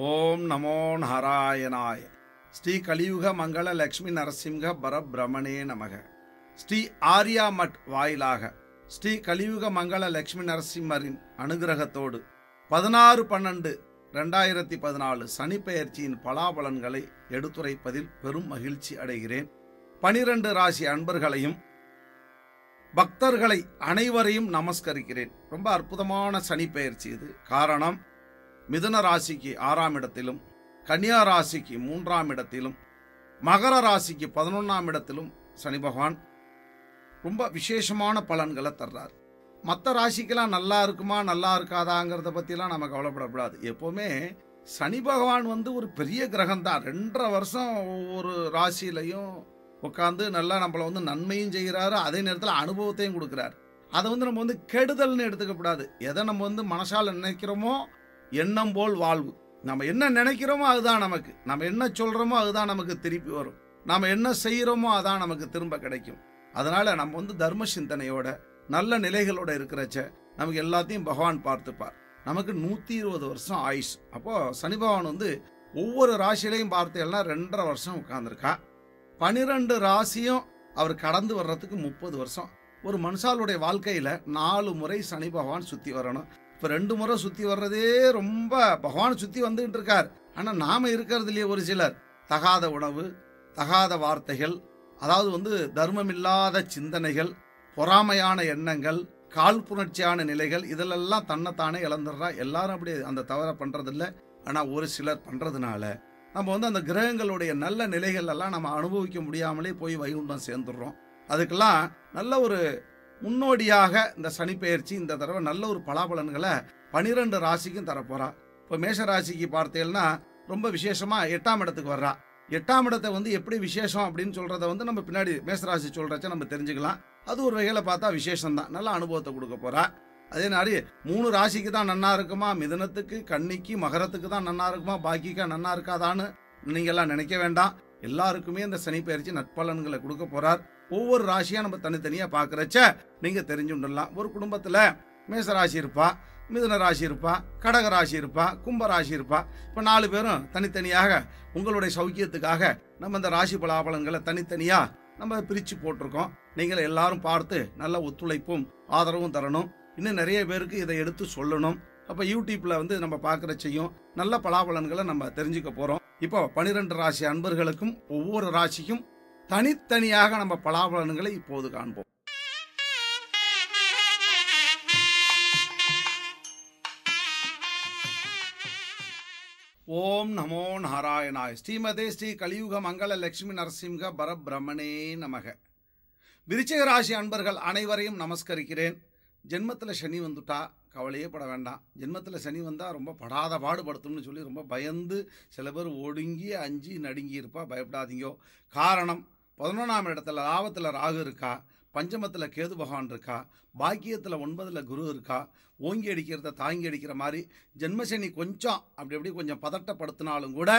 ஓம் நமோ நாராயணாய. ஸ்ரீ கலியுக மங்கள லக்ஷ்மி நரசிம்ஹ பரபிரமணே நமக. ஸ்ரீ ஆர்யா மட் வாயிலாக ஸ்ரீ கலியுக மங்கள லக்ஷ்மி நரசிம்மரின் அனுகிரகத்தோடு 16/12/2014 சனி பெயர்ச்சியின் பலாபலன்களை எடுத்துரைப்பதில் பெரும் மகிழ்ச்சி அடைகிறேன். 12 ராசி அன்பர்களையும் பக்தர்களை அனைவரையும் நமஸ்கரிக்கிறேன். ரொம்ப அற்புதமான சனி பெயர்ச்சி இது. காரணம், மிதுன ராசிக்கு 6ஆம் இடத்திலும், கன்னியா ராசிக்கு 3ஆம் இடத்திலும், மகர ராசிக்கு 11ஆம் இடத்திலும் சனி பகவான் ரொம்ப விசேஷமான பலன்களை தர்றார். மற்ற ராசிக்கெல்லாம் நல்லா இருக்குமா நல்லா இருக்காதாங்கிறத பற்றிலாம் நம்ம கவலைப்படக்கூடாது. எப்போவுமே சனி பகவான் ஒரு பெரிய கிரகம் தான். 2.5 வருஷம் ஒவ்வொரு ராசியிலையும் உட்காந்து நல்லா நம்மளை நன்மையும் செய்கிறாரு, அதே நேரத்தில் அனுபவத்தையும் கொடுக்குறாரு. அதை நம்ம கெடுதல்னு எடுத்துக்கப்படாது. எதை நம்ம மனசால் நினைக்கிறோமோ எண்ணம் போல் வாழ்வு. நம்ம என்ன நினைக்கிறோமோ அதுதான் நமக்கு, நம்ம என்ன சொல்கிறோமோ அதுதான் நமக்கு திருப்பி வரும், நம்ம என்ன செய்கிறோமோ அதான் நமக்கு திரும்ப கிடைக்கும். அதனால் நம்ம தர்ம சிந்தனையோட நல்ல நிலைகளோட இருக்கிறச்ச நமக்கு எல்லாத்தையும் பகவான் பார்த்துப்பார். நமக்கு 120 வருஷம் ஆயுஷ். அப்போது சனி பகவான் ஒவ்வொரு ராசியிலையும் பார்த்தேன்னா 2.5 வருஷம் உட்கார்ந்துருக்கா. 12 ராசியும் அவர் கடந்து வர்றதுக்கு 30 வருஷம். ஒரு மனுஷாளுடைய வாழ்க்கையில் 4 முறை சனி பகவான் சுற்றி வரணும். இப்போ 2 முறை சுற்றி வர்றதே ரொம்ப, பகவான் சுற்றி வந்துகிட்டு இருக்கார். ஆனால் நாம் இருக்கிறது இல்லையே. ஒரு சிலர் தகாத உணவு, தகாத வார்த்தைகள், அதாவது தர்மமில்லாத சிந்தனைகள், பொறாமையான எண்ணங்கள், காழ்ப்புணர்ச்சியான நிலைகள், இதிலெல்லாம் தன்னைத்தானே இழந்துடுறா. எல்லாரும் அப்படி அந்த தவறை பண்ணுறதில்ல. ஆனால் ஒரு சிலர் பண்ணுறதுனால நம்ம அந்த கிரகங்களுடைய நல்ல நிலைகள் எல்லாம் நம்ம அனுபவிக்க முடியாமலே போய் வைகுண்டம் சேர்ந்துடுறோம். அதுக்கெல்லாம் நல்ல ஒரு முன்னோடியாக இந்த சனி பெயர்ச்சி இந்த தடவை நல்ல ஒரு பலாபலன்களை 12 ராசிக்கும் தரப்போறா. இப்போ மேஷ ராசிக்கு பார்த்தேன்னா ரொம்ப விசேஷமாக 8ஆம் இடத்துக்கு வர்றா. 8ஆம் இடத்தை எப்படி விசேஷம் அப்படின்னு சொல்கிறத நம்ம பின்னாடி மேஷராசி சொல்கிறச்ச நம்ம தெரிஞ்சுக்கலாம். அது ஒரு வகையில் பார்த்தா விசேஷம்தான், நல்ல அனுபவத்தை கொடுக்க போகிறா. அதே மாதிரி 3 ராசிக்கு தான் நன்னா இருக்குமா, மிதுனத்துக்கு, கன்னிக்கு, மகரத்துக்கு தான் நன்னா இருக்குமா, பாக்கிக்கா நன்னா இருக்காதான்னு நீங்கள்லாம் நினைக்க வேண்டாம். எல்லாருக்குமே இந்த சனி பெயர்ச்சி நற்பலன்களை கொடுக்க போகிறார். ஒவ்வொரு ராசியாக நம்ம தனித்தனியாக பார்க்குறச்ச நீங்கள் தெரிஞ்சுடலாம். ஒரு குடும்பத்தில் மேசராசி இருப்பா, மிதுன ராசி இருப்பா, கடக ராசி இருப்பா, கும்ப ராசி இருப்பா. இப்போ 4 பேரும் தனித்தனியாக உங்களுடைய சௌக்கியத்துக்காக நம்ம இந்த ராசி பலாபலன்களை தனித்தனியாக நம்ம பிரித்து போட்டிருக்கோம். நீங்கள் எல்லாரும் பார்த்து நல்ல ஒத்துழைப்பும் ஆதரவும் தரணும். இன்னும் நிறைய பேருக்கு இதை எடுத்து சொல்லணும். அப்போ யூடியூப்பில் நம்ம பார்க்குறச்சையும் நல்ல பலாபலன்களை நம்ம தெரிஞ்சுக்க போகிறோம். இப்போ 12 ராசி அன்பர்களுக்கும் ஒவ்வொரு ராசிக்கும் தனித்தனியாக நம்ம பலாபலன்களை இப்போது காண்போம். ஓம் நமோ நாராயணாய். ஸ்ரீமதே ஸ்ரீ கலியுக மங்கள லக்ஷ்மி நரசிம்ஹ பரபிரமணே நமக. விருச்சிக ராசி அன்பர்கள் அனைவரையும் நமஸ்கரிக்கிறேன். ஜென்மத்தில் சனி வந்துட்டா கவலையே பட வேண்டாம். ஜென்மத்தில் சனி வந்தால் ரொம்ப படாத பாடுபடுத்தும்னு சொல்லி ரொம்ப பயந்து சில பேர் ஒடுங்கி அஞ்சி நடுங்கி இருப்பா. பயப்படாதீங்கோ. காரணம், 11ஆம் இடத்துல லாபத்தில் ராகு இருக்கா, பஞ்சமத்தில் கேது பகவான் இருக்கா, பாக்கியத்தில் 9ல் குரு இருக்கா. ஓங்கி அடிக்கிறத தாங்கி அடிக்கிற மாதிரி ஜென்மசனி கொஞ்சம் அப்படி கொஞ்சம் பதட்டப்படுத்தினாலும் கூட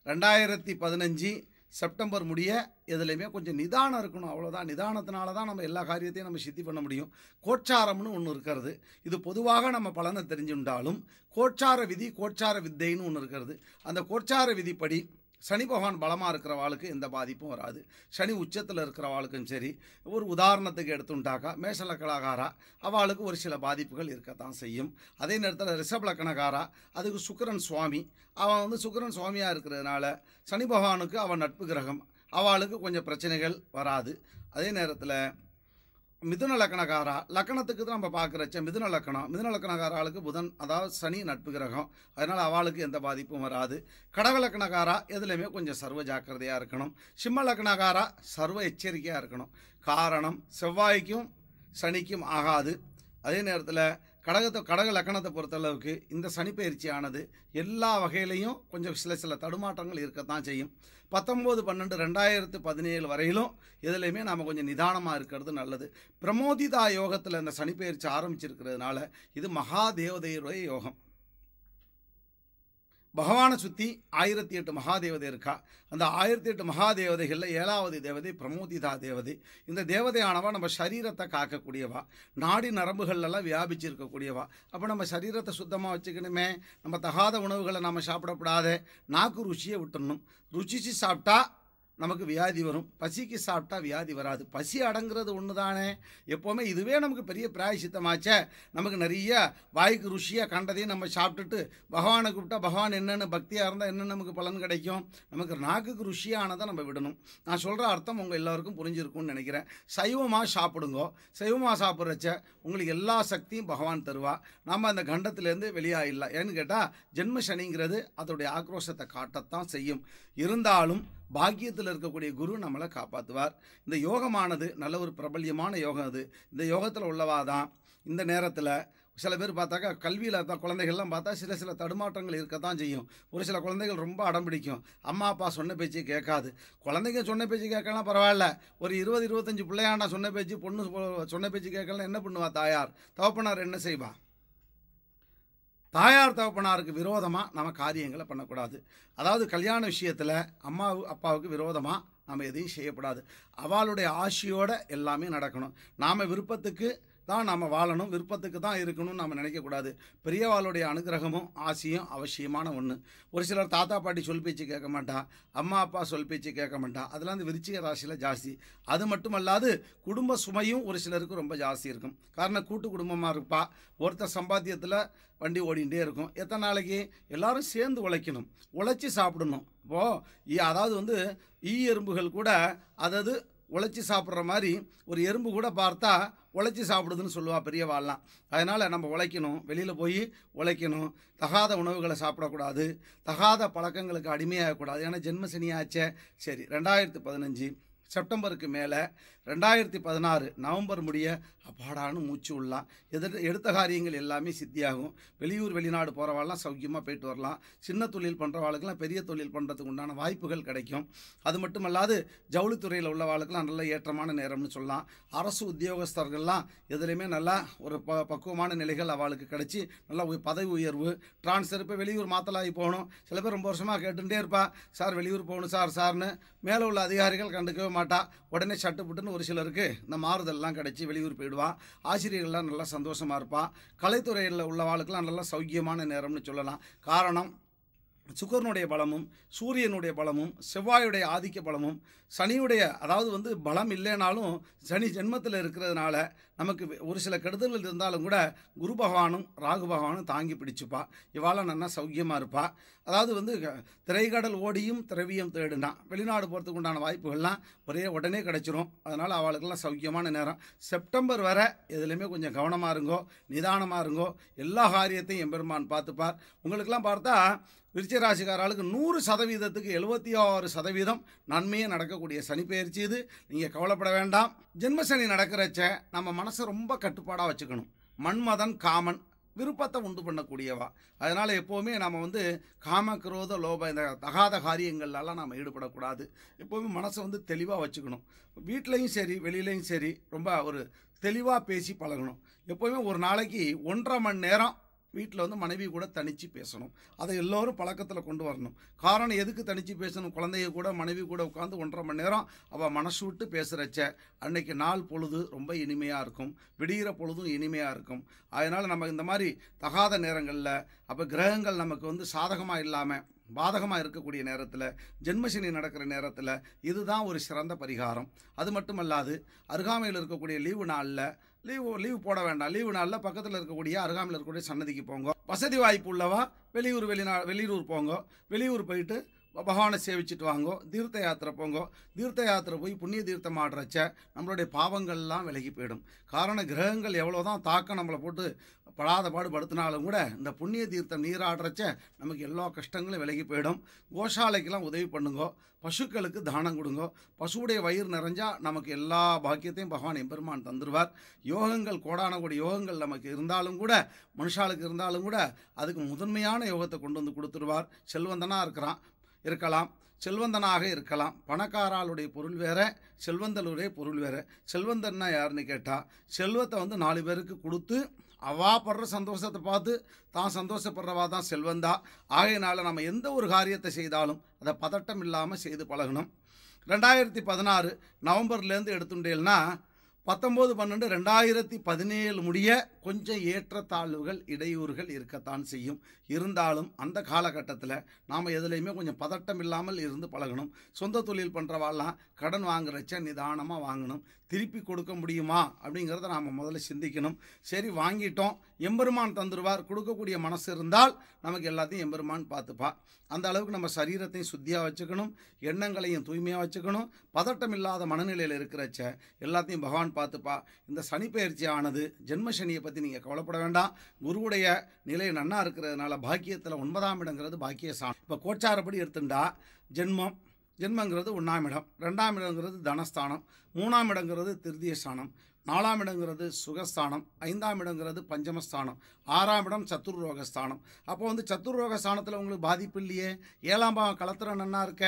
2015 செப்டம்பர் முடிய எதுலையுமே கொஞ்சம் நிதானம் இருக்கணும். அவ்வளோதான். நிதானத்தினால தான் நம்ம எல்லா காரியத்தையும் நம்ம சித்தி பண்ண முடியும். கோட்சாரம்னு ஒன்று இருக்கிறது. இது பொதுவாக நம்ம பலனை தெரிஞ்சுட்டாலும் கோட்சார விதி, கோட்சார வித்தைன்னு ஒன்று இருக்கிறது. அந்த கோட்சார விதிப்படி சனி பகவான் பலமாக இருக்கிறவாளுக்கு எந்த பாதிப்பும் வராது. சனி உச்சத்தில் இருக்கிறவாளுக்கும் சரி. ஒரு உதாரணத்துக்கு எடுத்துட்டாக்கா மேஷலக்கணக்காரா அவளுக்கு ஒரு சில பாதிப்புகள் இருக்கத்தான் செய்யும். அதே நேரத்தில் ரிஷபலக்கணக்காரா அதுக்கு சுக்கிரன் சுவாமி. அவன் சுக்கிரன் சுவாமியாக இருக்கிறதுனால சனி பகவானுக்கு அவன் நட்பு கிரகம், அவளுக்கு கொஞ்சம் பிரச்சனைகள் வராது. அதே நேரத்தில் மிதுன லக்கணக்காரா லக்கணத்துக்கு தான் நம்ம பார்க்குறச்ச மிதுன லக்கணக்காராளுக்கு புதன், அதாவது சனி நட்பு கிரகம். அதனால் அவளுக்கு எந்த பாதிப்பும் வராது. கடக லக்கணக்காரா எதுலையுமே கொஞ்சம் சர்வ ஜாக்கிரதையாக இருக்கணும். சிம்ம லக்கணக்காரா சர்வ எச்சரிக்கையாக இருக்கணும். காரணம், செவ்வாய்க்கும் சனிக்கும் ஆகாது. அதே நேரத்தில் கடக லக்கணத்தை பொறுத்தளவுக்கு இந்த சனி பயிற்சியானது எல்லா வகையிலையும் கொஞ்சம் சில தடுமாற்றங்கள் இருக்கத்தான் செய்யும். 19/12/2017 வரையிலும் எதுலையுமே நாம் கொஞ்சம் நிதானமாக இருக்கிறது நல்லது. பிரமோதிதா யோகத்தில் இந்த சனி பயிற்சி ஆரம்பிச்சிருக்கிறதுனால இது மகாதேவதையுடைய யோகம். பகவானை சுற்றி 1008 மகாதேவதை இருக்கா. அந்த 1008 மகாதேவதைகளில் 7வது தேவதை பிரமோதிதா தேவதை. இந்த தேவதையானவா நம்ம சரீரத்தை காக்கக்கூடியவா, நாடி நரம்புகள்லாம் வியாபிச்சிருக்கக்கூடியவா. அப்போ நம்ம சரீரத்தை சுத்தமாக வச்சுக்கணுமே. நம்ம தகாத உணவுகளை நம்ம சாப்பிடக்கூடாது. நாக்கு ருச்சியை விட்டுடணும். ருச்சிச்சு சாப்பிட்டா நமக்கு வியாதி வரும், பசிக்கு சாப்பிட்டா வியாதி வராது. பசி அடங்குறது ஒன்று தானே. எப்போவுமே இதுவே நமக்கு பெரிய பிராயசித்தமாச்சே. நமக்கு நிறைய வாய்க்கு ருசியாக கண்டதையும் நம்ம சாப்பிட்டுட்டு பகவானை கூப்பிட்டா பகவான் என்னென்னு பக்தியாக இருந்தால் என்ன நமக்கு பலன் கிடைக்கும். நமக்கு நாக்குக்கு ருசியானதை நம்ம விடணும். நான் சொல்கிற அர்த்தம் உங்கள் எல்லாருக்கும் புரிஞ்சிருக்கும்னு நினைக்கிறேன். சைவமாக சாப்பிடுங்கோ. சைவமாக சாப்பிட்றச்ச உங்களுக்கு எல்லா சக்தியும் பகவான் தருவா. நம்ம அந்த கண்டத்திலேருந்து வெளியாகிடலாம். ஏன்னு கேட்டால் ஜென்ம சனிங்கிறது அதோடைய ஆக்ரோஷத்தை காட்டத்தான் செய்யும். இருந்தாலும் பாக்கியத்தில் இருக்கக்கூடிய குரு நம்மளை காப்பாற்றுவார். இந்த யோகமானது நல்ல ஒரு பிரபல்யமான யோகம். அது இந்த யோகத்தில் உள்ளவாதான். இந்த நேரத்தில் சில பேர் பார்த்தாக்கா கல்வியில் தான் குழந்தைகள்லாம் பார்த்தா சில தடுமாற்றங்கள் இருக்க தான் செய்யும். ஒரு சில குழந்தைகள் ரொம்ப அடம் பிடிக்கும். அம்மா அப்பா சொன்ன பேச்சு கேட்காது. குழந்தைங்க சொன்ன பேச்சு கேட்கலாம் பரவாயில்ல. ஒரு 20-25 பிள்ளையாண்டா சொன்ன பேச்சு, பொண்ணு சொன்ன பேச்சு கேட்கலாம். என்ன பண்ணுவா தாயார் தகப்பனார்? என்ன செய்வா? தாயார் தகப்பனாருக்கு விரோதமாக நம்ம காரியங்களை பண்ணக்கூடாது. அதாவது கல்யாண விஷயத்தில் அம்மா அப்பாவுக்கு விரோதமாக நம்ம எதையும் செய்யக்கூடாது. அவளுடைய ஆசையோடு எல்லாமே நடக்கணும். நாம் விருப்பத்துக்கு தான் நாம் வாழணும், விருப்பத்துக்கு தான் இருக்கணும்னு நம்ம நினைக்கக்கூடாது. பெரியவாளுடைய அனுகிரகமும் ஆசையும் அவசியமான ஒன்று. ஒரு சிலர் தாத்தா பாட்டி சொல் பேச்சு கேட்க மாட்டா, அம்மா அப்பா சொல் பேச்சு கேட்க மாட்டா. அதெல்லாம் இந்த விருச்சிக ராசியில் ஜாஸ்தி. அது மட்டுமல்லாது குடும்ப சுமையும் ஒரு சிலருக்கு ரொம்ப ஜாஸ்தி இருக்கும். காரணம் கூட்டு குடும்பமாக இருப்பா. ஒருத்தர் சம்பாத்தியத்தில் வண்டி ஓடிகிட்டே இருக்கும். எத்தனை நாளைக்கு? எல்லாரும் சேர்ந்து உழைக்கணும், உழைச்சி சாப்பிடணும். இப்போது அதாவது எறும்புகள் கூட அதாவது உழைச்சி சாப்பிட்ற மாதிரி ஒரு எறும்பு கூட பார்த்தா உழைச்சி சாப்பிடுதுன்னு சொல்லுவா பெரியவாள்லாம். அதனால் நம்ம உழைக்கணும், வெளியில் போய் உழைக்கணும். தகாத உணவுகளை சாப்பிடக்கூடாது, தகாத பழக்கங்களுக்கு அடிமையாகக்கூடாது. ஏன்னா ஜென்ம சனியாச்சே. சரி, 2015 செப்டம்பருக்கு மேலே 2016 நவம்பர் முடிய அப்பாடான்னு மூச்சு விடலாம். எடுத்த காரியங்கள் எல்லாமே சித்தியாகும். வெளியூர் வெளிநாடு போகிறவாள்லாம் சௌக்கியமாக போயிட்டு வரலாம். சின்ன தொழில் பண்ணுறவாளுக்கெல்லாம் பெரிய தொழில் பண்ணுறதுக்கு உண்டான வாய்ப்புகள் கிடைக்கும். அது மட்டுமல்லாது ஜவுளித்துறையில் உள்ளவாளுக்கெல்லாம் நல்ல ஏற்றமான நேரம்னு சொல்லலாம். அரசு உத்தியோகஸ்தர்கள்லாம் எதுலேயுமே நல்லா ஒரு பக்குவமான நிலைகள் அவளுக்கு கிடைச்சி நல்லா பதவி உயர்வு, டிரான்ஸ்ஃபர். இப்போ வெளியூர் மாத்தலாகி போகணும். சில பேர் ரொம்ப வருஷமாக கேட்டுகிட்டே இருப்பா, சார் வெளியூர் போகணும் சார்னு. மேலே உள்ள அதிகாரிகள் கண்டுக்கவே மாட்டா. உடனே சட்டுப்புட்டுன்னு ஒரு சிலருக்கு இந்த மாறுதல்லாம் கிடச்சி வெளியூர் போயிடுவா. ஆசிரியர்கள்லாம் நல்லா சந்தோஷமாக இருப்பா. கலைத்துறையில் உள்ளவாளுக்கெல்லாம் நல்லா சௌக்கியமான நேரம்னு சொல்லலாம். காரணம் சுக்கரனுடைய பலமும் சூரியனுடைய பலமும் செவ்வாயுடைய ஆதிக்க பலமும் சனியுடைய அதாவது பலம் இல்லைனாலும் சனி ஜென்மத்தில் இருக்கிறதுனால நமக்கு ஒரு சில கெடுதல்கள் இருந்தாலும் கூட குரு பகவானும் ராகு பகவானும் தாங்கி பிடிச்சுப்பா. இவாள நல்லா சௌக்கியமாக இருப்பா. அதாவது திரைக்கடல் ஓடியும் திரவியம் தேடுனா வெளிநாடு போகிறதுக்கு உண்டான வாய்ப்புகள்லாம் உடனே கிடச்சிரும். அதனால் அவளுக்கெல்லாம் சௌக்கியமான நேரம். செப்டம்பர் வரை எதுலேயுமே கொஞ்சம் கவனமாக இருங்கோ, நிதானமாக இருங்கோ. எல்லா காரியத்தையும் எம்பெருமான் பார்த்துப்பார். உங்களுக்கெல்லாம் பார்த்தா விருச்சிக ராசிக்காரர்களுக்கு 100%க்கு 76% நன்மையே நடக்கக்கூடிய சனி பெயர்ச்சி இது. நீங்கள் கவலைப்பட வேண்டாம். ஜென்ம சனி நடக்கிறச்ச நம்ம மனசை ரொம்ப கட்டுப்பாடாக வச்சுக்கணும். மன்மதன் காமன் விருப்பத்தை உண்டு பண்ணக்கூடியவா. அதனால் எப்போவுமே நம்ம காம குரோத லோப இந்த தகாத காரியங்கள்லாம் நாம் ஈடுபடக்கூடாது. எப்போவுமே மனசை தெளிவாக வச்சுக்கணும். வீட்லேயும் சரி வெளியிலையும் சரி ரொம்ப ஒரு தெளிவாக பேசி பழகணும். எப்போவுமே ஒரு நாளைக்கு 1.5 மணி நேரம் வீட்டில் மனைவி கூட தனித்து பேசணும். அதை எல்லோரும் பழக்கத்தில் கொண்டு வரணும். காரணம் எதுக்கு தனித்து பேசணும்? குழந்தைய கூட மனைவி கூட உட்காந்து 1.5 மணி நேரம் அவள் மனசு விட்டு பேசுகிறச்ச அன்னைக்கு நாள் பொழுது ரொம்ப இனிமையாக இருக்கும், விடிகிற பொழுதும் இனிமையாக இருக்கும். அதனால் நம்ம இந்த மாதிரி தகாத நேரங்களில் அப்போ கிரகங்கள் நமக்கு சாதகமாக இல்லாமல் பாதகமாக இருக்கக்கூடிய நேரத்தில் ஜென்மசனி நடக்கிற நேரத்தில் இதுதான் ஒரு சிறந்த பரிகாரம். அது மட்டுமல்லாது அருகாமையில் இருக்கக்கூடிய லீவு நாளில் லீவு போட வேண்டாம். லீவு நாளில் பக்கத்தில் இருக்கக்கூடிய அருகாமையில் இருக்கக்கூடிய சன்னதிக்கு போங்க. வசதி வாய்ப்பு உள்ளவா வெளியூர் போங்க. வெளியூர் போயிட்டு பகவானை சேவிச்சுட்டு வாங்கோ. தீர்த்த யாத்திரை போங்கோ. தீர்த்த யாத்திரை போய் புண்ணிய தீர்த்தம் ஆடுறச்ச நம்மளுடைய பாவங்கள்லாம் விலகி போயிடும். காரணம் கிரகங்கள் எவ்வளோதான் தாக்கம் நம்மளை போட்டு படாத பாடு படுத்தினாலும் கூட இந்த புண்ணிய தீர்த்தம் நீராடுறச்ச நமக்கு எல்லா கஷ்டங்களும் விலகி போயிடும். கோஷாலைக்கெல்லாம் உதவி பண்ணுங்கோ. பசுக்களுக்கு தானம் கொடுங்கோ. பசுவுடைய வயிறு நிறைஞ்சால் நமக்கு எல்லா பாக்கியத்தையும் பகவான் எம்பெருமான் தந்துடுவார். யோகங்கள் கோடான கோடி யோகங்கள் நமக்கு இருந்தாலும் கூட மனுஷாளுக்கு இருந்தாலும் கூட அதுக்கு முதன்மையான யோகத்தை கொண்டு கொடுத்துருவார். செல்வந்தனாக இருக்கலாம், செல்வந்தனாக இருக்கலாம். பணக்காராளுடைய பொருள் வேற, செல்வந்தலுடைய பொருள் வேற. செல்வந்தன்னா யாருன்னு கேட்டால் செல்வத்தை 4 பேருக்கு கொடுத்து அவா படுற சந்தோஷத்தை பார்த்து தான் சந்தோஷப்படுறவா தான் செல்வந்தா. ஆகையினால நம்ம எந்த ஒரு காரியத்தை செய்தாலும் அதை பதட்டம் இல்லாமல் செய்து பழகணும். 2016 நவம்பர்லேருந்து எடுத்துட்டேன்னா 19/12/2017 முடிய கொஞ்சம் ஏற்றத்தாழ்வுகள் இடையூறுகள் இருக்கத்தான் செய்யும். இருந்தாலும் அந்த காலகட்டத்தில் நாம் எதுலேயுமே கொஞ்சம் பதட்டம் இல்லாமல் இருந்து பழகணும். சொந்த தொழில் பண்ணுறவாலாம் கடன் வாங்குறச்ச நிதானமாக வாங்கணும். திருப்பி கொடுக்க முடியுமா அப்படிங்கிறத நாம் முதல்ல சிந்திக்கணும். சரி வாங்கிட்டோம், எம்பெருமான் தந்துடுவார், கொடுக்கக்கூடிய மனசு இருந்தால் நமக்கு எல்லாத்தையும் எம்பெருமான் பார்த்துப்பா. அந்த அளவுக்கு நம்ம சரீரத்தையும் சுத்தியாக வச்சுக்கணும், எண்ணங்களையும் தூய்மையாக வச்சுக்கணும். பதட்டம் இல்லாத மனநிலையில் இருக்கிறச்ச எல்லாத்தையும் பகவான் பார்த்துப்பா. இந்த சனி பயிற்சி ஆனது ஜென்ம சனியை பற்றி நீங்கள் கவலைப்பட வேண்டாம். குருவுடைய நிலை நன்னா இருக்கிறதுனால பாக்கியத்தில் 9ஆம் இடங்கிறது பாக்கியஸ்தானம். இப்போ கோச்சாரப்படி எடுத்துட்டா ஜென்மங்கிறது 1ஆம் இடம், 2ஆம் இடங்கிறது தனஸ்தானம், 3ஆம் இடங்கிறது திருதியஸ்தானம், 4ஆம் இடங்கிறது சுகஸ்தானம், 5ஆம் இடங்கிறது பஞ்சமஸ்தானம், 6ஆம் இடம் சத்துர்ரோகஸ்தானம். அப்போ சத்துர்ரோகஸ்தானத்தில் உங்களுக்கு பாதிப்பு இல்லையே. 7ஆம் பாவம் களத்திரம் நன்னா இருக்க,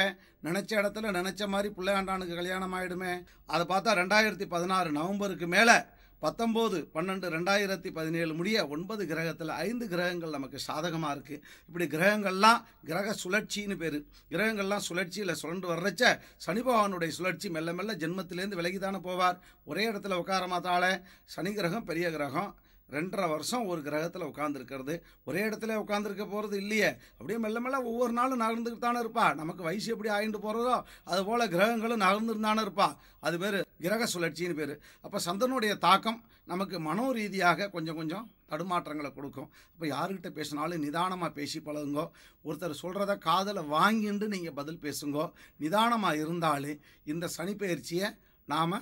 நினச்ச இடத்துல நினச்ச மாதிரி பிள்ளையாண்டானுக்கு கல்யாணம் ஆகிடுமே. அதை பார்த்தா 2016 நவம்பருக்கு மேலே 19/12/2017 முடிய 9 கிரகத்தில் 5 கிரகங்கள் நமக்கு சாதகமாக இருக்குது. இப்படி கிரகங்கள்லாம் கிரக சுழற்சின்னு பேர். கிரகங்கள்லாம் சுழற்சியில் சுழண்டு வர்றச்ச சனி பகவானுடைய சுழற்சி மெல்ல மெல்ல ஜென்மத்திலேருந்து விலகி தானே போவார். ஒரே இடத்துல உட்கார மாத்தாலே. சனி கிரகம் பெரிய கிரகம், 2.5 வருஷம் ஒரு கிரகத்தில் உட்காந்துருக்கிறது. ஒரே இடத்துல உட்காந்துருக்க போகிறது இல்லையே. அப்படியே மெல்ல மெல்ல ஒவ்வொரு நாளும் நகர்ந்துக்கிட்டு தானே இருப்பா. நமக்கு வயசு எப்படி ஆகிட்டு போகிறதோ அதுபோல் கிரகங்களும் நகர்ந்துருந்தானே இருப்பா. அது பேர் கிரக சுழற்சின்னு பேர். அப்போ சந்திரனுடைய தாக்கம் நமக்கு மனோ ரீதியாக கொஞ்சம் கொஞ்சம் தடுமாற்றங்களை கொடுக்கும். அப்போ யாருக்கிட்ட பேசினாலும் நிதானமாக பேசி பழகுங்கோ. ஒருத்தர் சொல்கிறத காதில் வாங்கிட்டு நீங்கள் பதில் பேசுங்கோ. நிதானமாக இருந்தாலே இந்த சனி பயிற்சியை நாம்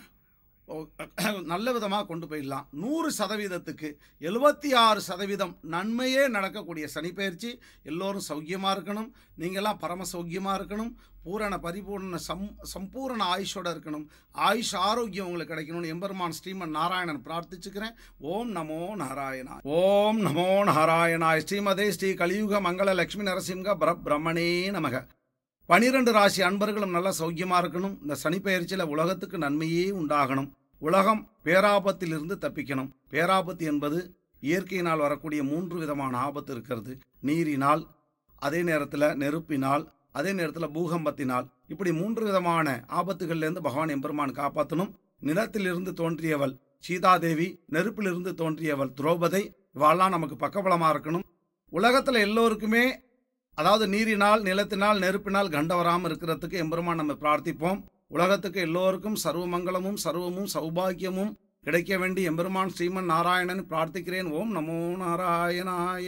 நல்ல விதமாக கொண்டு போயிடலாம். 100%க்கு 76% நன்மையே நடக்கக்கூடிய சனி பயிற்சி. எல்லோரும் சௌக்கியமாக இருக்கணும், நீங்கள்லாம் பரம சௌக்கியமாக இருக்கணும், பூரண பரிபூர்ண சம்பூரண ஆயுஷோடு இருக்கணும். ஆயுஷ் ஆரோக்கியம் உங்களுக்கு கிடைக்கணும்னு எம்பெருமான் ஸ்ரீமன் நாராயணன் பிரார்த்திச்சுக்கிறேன். ஓம் நமோ நாராயணா. ஓம் நமோ நாராயணாய். ஸ்ரீமதே ஸ்ரீ கலியுக மங்கள லட்சுமி நரசிம்ஹ பிரம்மணே நமக. 12 ராசி அன்பர்களும் நல்லா சௌக்கியமாக இருக்கணும். இந்த சனி பயிற்சியில் உலகத்துக்கு நன்மையே உண்டாகணும். உலகம் பேராபத்திலிருந்து தப்பிக்கணும். பேராபத்து என்பது இயற்கையினால் வரக்கூடிய 3 விதமான ஆபத்து இருக்கிறது. நீரினால், அதே நேரத்தில் நெருப்பினால், அதே நேரத்தில் பூகம்பத்தினால். இப்படி 3 விதமான ஆபத்துகள்லேருந்து பகவான் எம்பெருமான் காப்பாற்றணும். நிலத்திலிருந்து தோன்றியவள் சீதாதேவி, நெருப்பிலிருந்து தோன்றியவள் திரௌபதி, இவாள்லாம் நமக்கு பக்கபலமாக இருக்கணும். உலகத்தில் எல்லோருக்குமே, அதாவது நீரினால், நிலத்தினால், நெருப்பினால் கண்டம் வராமல் இருக்கிறதுக்கு எம்பெருமான் நம்ம பிரார்த்திப்போம். உலகத்துக்கு எல்லோருக்கும் சர்வமங்கலமும் சர்வமும் சௌபாகியமும் கிடைக்க வேண்டி எம்பெருமான் ஸ்ரீமன் நாராயணன் பிரார்த்திக்கிறேன். ஓம் நமோ நாராயணாய.